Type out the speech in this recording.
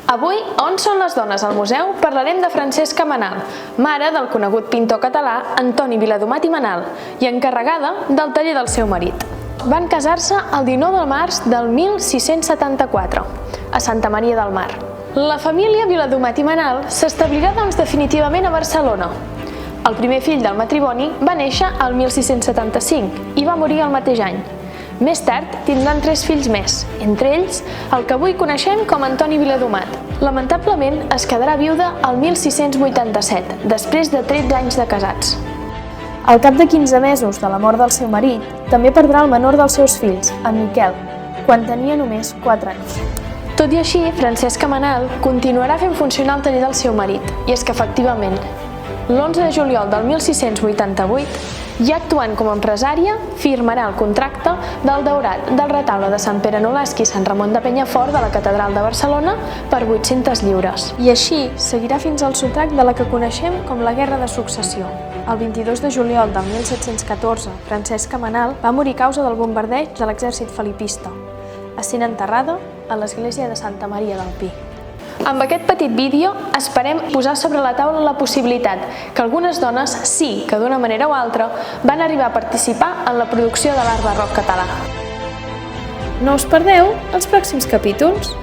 Avui, On són les dones al museu, parlarem de Francesca Manal, mare del conegut pintor català Antoni Viladomat i Manal i encarregada del taller del seu marit. Van casar-se el 19 de març del 1674, a Santa Maria del Mar. La família Viladomat i Manal s'establirà definitivament a Barcelona. El primer fill del matrimoni va néixer el 1675 i va morir el mateix any. Més tard tindran 3 fills més, entre ells el que avui coneixem com Antoni Viladomat. Lamentablement es quedarà viuda el 1687, després de 13 anys de casats. Al cap de 15 mesos de la mort del seu marit, també perdrà el menor dels seus fills, en Miquel, quan tenia només 4 anys. Tot i així, Francesca Manal continuarà fent funcionar el taller del seu marit, i és que efectivament, l'11 de juliol del 1688, ja actuant com a empresària, firmarà el contracte del daurat del retaule de Sant Pere Nolasc i Sant Ramon de Penyafort de la Catedral de Barcelona per 800 lliures. I així seguirà fins al sotrac de la que coneixem com la Guerra de Successió. El 22 de juliol del 1714, Francesca Manal va morir a causa del bombardeig de l'exèrcit felipista, essent enterrada a l'església de Santa Maria del Pi. Amb aquest petit vídeo esperem posar sobre la taula la possibilitat que algunes dones sí que d'una manera o altra van arribar a participar en la producció de l'art barroc català. No us perdeu els pròxims capítols!